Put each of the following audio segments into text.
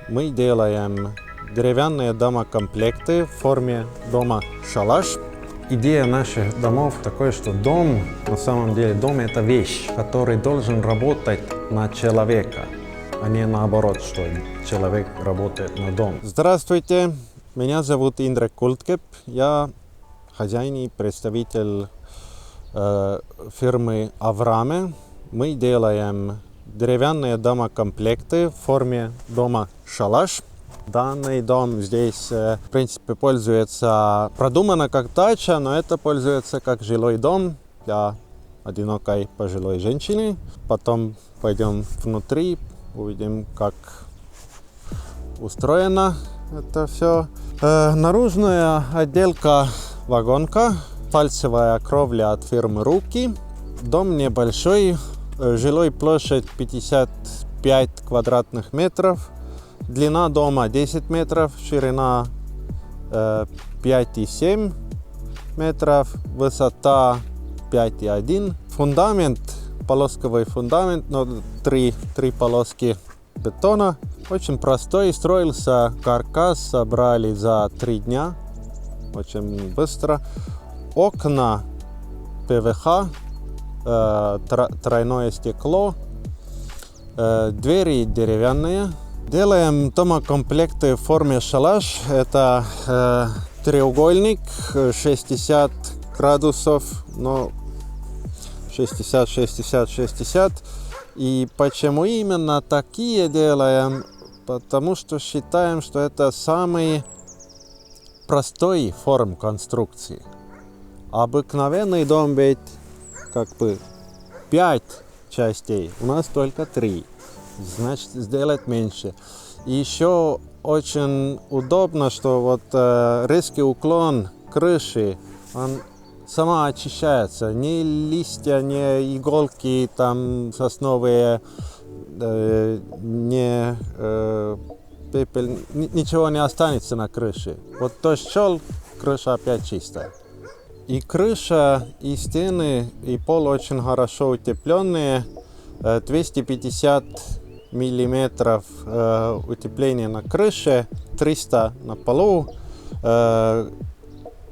мы делаем деревянные домокомплекты в форме дома шалаш. Идея наших домов такой, что дом, на самом деле, дом это вещь, который должен работать на человека, а не наоборот, что человек работает на дом. Здравствуйте, меня зовут Indrek Kuldkepp, я хозяин и представитель фирмы Avrame. Мы делаем деревянные домокомплекты в форме дома шалаш. Данный дом здесь, в принципе, пользуется продумано как дача, но это пользуется как жилой дом для одинокой пожилой женщины. Потом пойдем внутри, увидим, как устроено это все. Наружная отделка вагонка, фальцевая кровля от фирмы Руки. Дом небольшой, жилой площадь 55 квадратных метров. Длина дома 10 метров, ширина 5,7 метров, высота 5,1. Фундамент, полосковый фундамент, но три полоски бетона. Очень простой, строился каркас, собрали за 3 дня, очень быстро. Окна ПВХ, тройное стекло, двери деревянные. Делаем домокомплекты в форме шалаш. Это треугольник 60 градусов, но 60. И почему именно такие делаем? Потому что считаем, что это самый простой форм конструкции. Обыкновенный дом ведь как бы 5 частей, у нас только 3. Значит, сделать меньше. И еще очень удобно, что вот резкий уклон крыши, он сама очищается. Ни листья, ни иголки там сосновые, ни пепел, ничего не останется на крыше. Вот дождь шел, крыша опять чистая. И крыша, и стены, и пол очень хорошо утепленные. 250 миллиметров утепления на крыше, 300 на полу.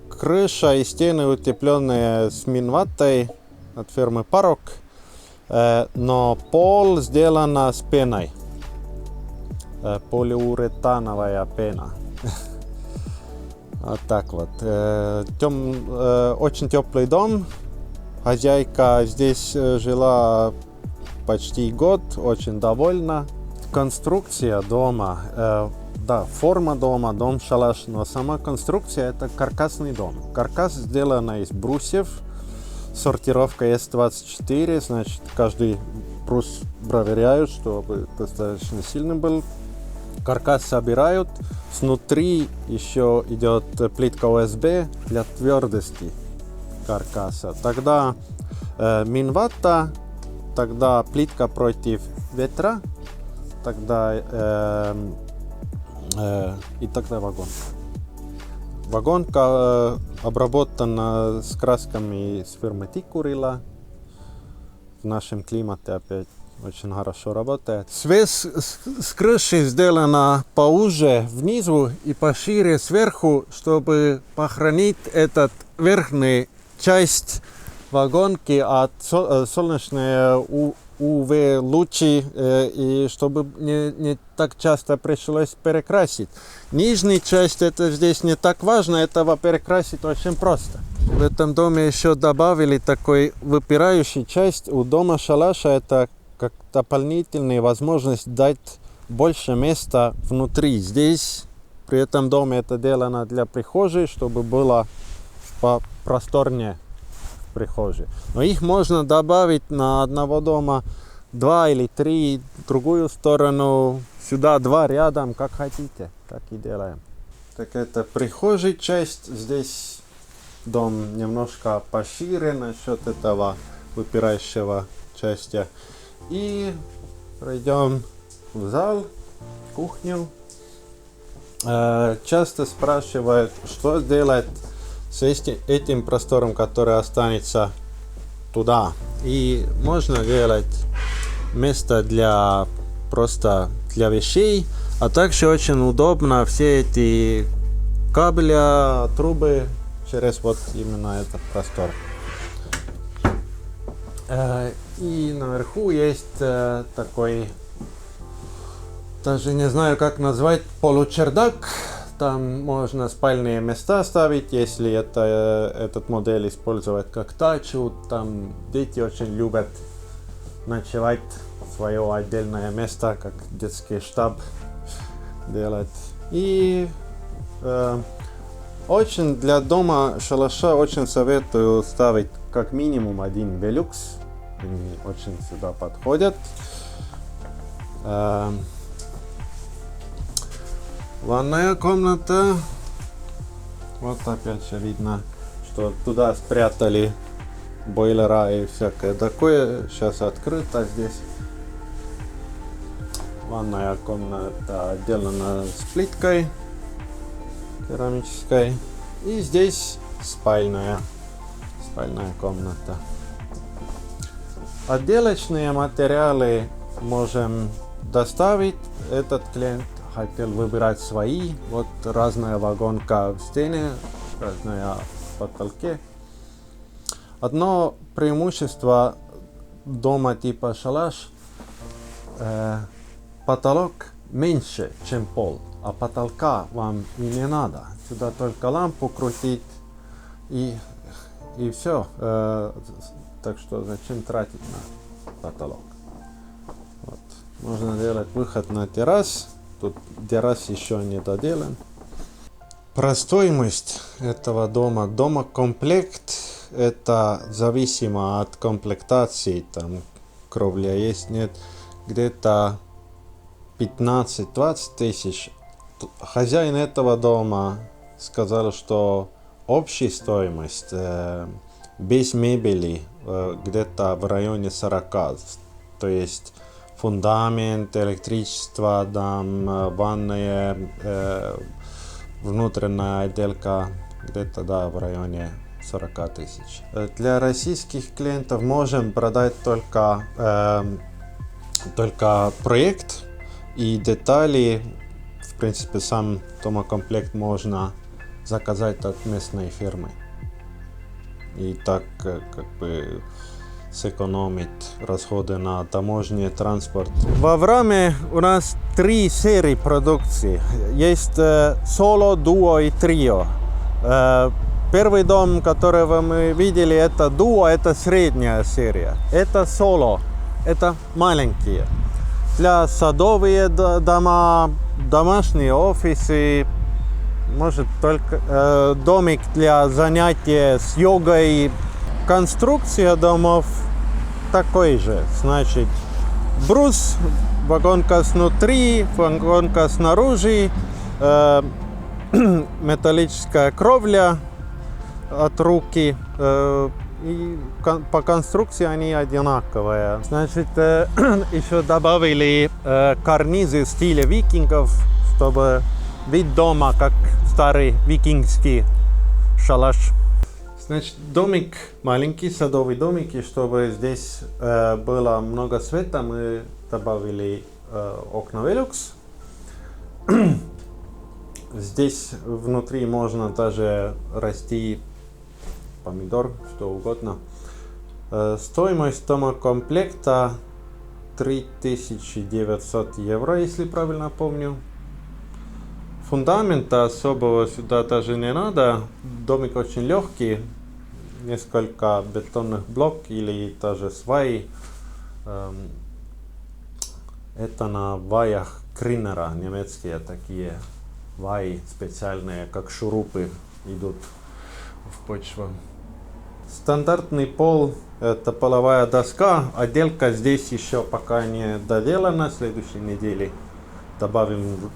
Крыша и стены утепленные с минватой от фирмы Parok, но пол сделан с пеной, полиуретановая пена. Вот так вот. Очень теплый дом. Хозяйка здесь жила почти год, очень довольна. Конструкция дома, да, форма дома, дом шалаш, но сама конструкция это каркасный дом. Каркас сделан из брусьев, сортировка S24, значит каждый брус проверяют, чтобы достаточно сильный был. Каркас собирают, снутри еще идет плитка ОСБ для твердости каркаса. Тогда минвата, тогда плитка против ветра, тогда и тогда вагонка. Вагонка обработана с красками с фирмы Tikkurila. В нашем климате опять очень хорошо работает. Свес с крыши сделана поуже внизу и пошире сверху, чтобы похоронить этот верхний часть вагонки от солнечной UV-лучи, и чтобы не так часто пришлось перекрасить. Нижняя часть это здесь не так важно, этого перекрасить очень просто. В этом доме еще добавили такой выпирающий часть у дома шалаша, это как дополнительная возможность дать больше места внутри. Здесь при этом доме это сделано для прихожей, чтобы было попросторнее в прихожей. Но их можно добавить на одного дома 2 или 3, в другую сторону, сюда 2 рядом, как хотите, так и делаем. Так это прихожая часть, здесь дом немножко пошире насчет этого выпирающего части. И пройдем в зал, кухню. Часто спрашивают, что сделать с этим простором, который останется туда. И можно делать место для просто для вещей, а также очень удобно все эти кабеля, трубы через вот именно этот простор. И наверху есть такой, даже не знаю как назвать, получердак. Там можно спальные места ставить, если этот модель использовать как дачу. Там дети очень любят ночевать свое отдельное место, как детский штаб делать. И очень для дома шалаша очень советую ставить как минимум один велюкс. Они очень сюда подходят. Ванная комната. Вот опять же видно, что туда спрятали бойлера и всякое такое. Сейчас открыто здесь. Ванная комната отделана с плиткой керамической. И здесь спальная комната. Отделочные материалы можем доставить. Этот клиент хотел выбирать свои. Вот разная вагонка в стене, разная в потолке. Одно преимущество дома типа шалаш. Потолок меньше, чем пол, а потолка вам и не надо. Сюда только лампу крутить и все. Так что зачем тратить на потолок? Вот. Можно делать выход на террас. Тут террас еще не доделан. Про стоимость этого дома. Дома-комплект это зависимо от комплектации. Там кровля есть, нет. Где-то 15-20 тысяч. Хозяин этого дома сказал, что общая стоимость без мебели где-то в районе 40. То есть фундамент, электричество, ванная, внутренняя отделка где-то в районе 40 тысяч. Для российских клиентов можем продать только проект и детали. В принципе, сам домокомплект можно заказать от местной фирмы. И так как бы сэкономить расходы на таможне, транспорт. В Авраме у нас 3 серии продукции. Есть соло, дуо и трио. Первый дом, который мы видели, это дуо, это средняя серия. Это соло, это маленькие. Для садовые дома, домашние офисы, может только домик для занятия с йогой. Конструкция домов такой же, значит брус, вагонка снутри, вагонка снаружи, металлическая кровля от руки, и по конструкции они одинаковые. Значит, еще добавили карнизы в стиле викингов, чтобы вид дома как старый викингский шалаш. Значит, домик маленький, садовый домик, и чтобы здесь было много света, мы добавили окна велюкс. Здесь внутри можно даже расти помидор, что угодно. Стоимость домокомплекта 3900 евро, если правильно помню. Фундамента особого сюда даже не надо. Домик очень легкий. Несколько бетонных блоков или даже сваи. Это на ваях Кринера, немецкие такие ваи специальные, как шурупы, идут в почву. Стандартный пол — это половая доска. Отделка здесь еще пока не доделана. В следующей неделе добавим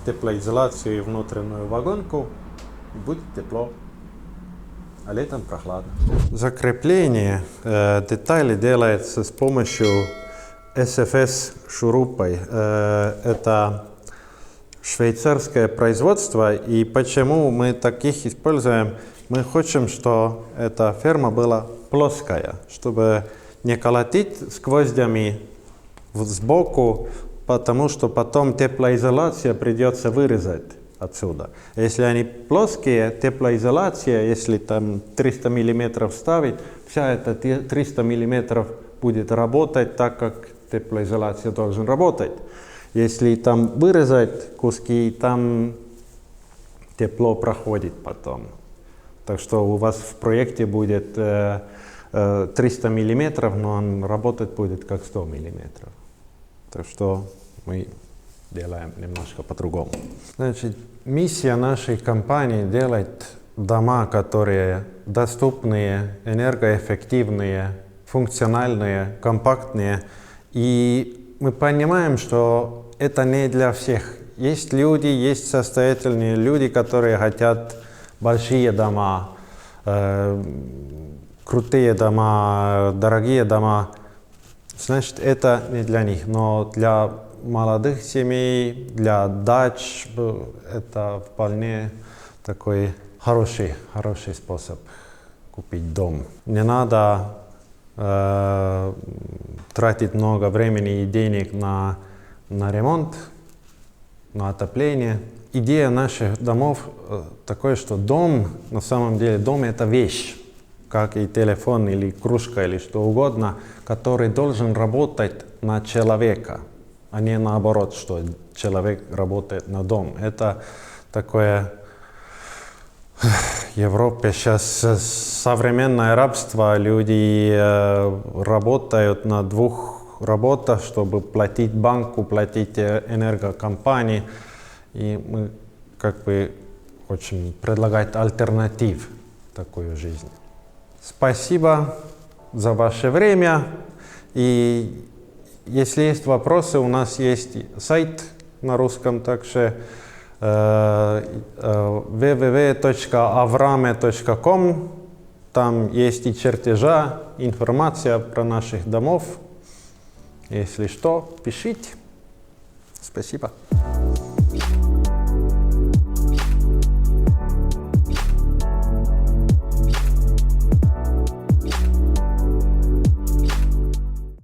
теплоизоляцию и внутреннюю вагонку. И будет тепло. А летом прохладно. Закрепление деталей делается с помощью SFS шурупой. Это швейцарское производство. И почему мы таких используем? Мы хотим, чтобы эта ферма была плоская, чтобы не колотить с гвоздями сбоку, потому что потом теплоизоляция придется вырезать отсюда. Если они плоские, теплоизоляция, если там 300 мм ставить, вся эта 300 мм будет работать так, как теплоизоляция должен работать. Если там вырезать куски, там тепло проходит потом. Так что у вас в проекте будет 300 мм, но он работать будет как 100 мм. Так что мы делаем немножко по-другому. Значит, миссия нашей компании делать дома, которые доступные, энергоэффективные, функциональные, компактные. И мы понимаем, что это не для всех. Есть люди, есть состоятельные люди, которые хотят большие дома, крутые дома, дорогие дома. Значит, это не для них. Но для молодых семей, для дач это вполне такой хороший способ купить дом. Не надо тратить много времени и денег на ремонт, на отопление. Идея наших домов такой, что дом, на самом деле, дом это вещь, как и телефон или кружка или что угодно, который должен работать на человека, а не наоборот, что человек работает на дом. Это такое в Европе сейчас современное рабство, люди работают на двух работах, чтобы платить банку, платить энергокомпании. И мы как бы очень предлагаем альтернатив такой жизни. Спасибо за ваше время. И если есть вопросы, у нас есть сайт на русском, также www.avrame.com. Там есть и чертежа, информация про наших домов. Если что, пишите. Спасибо.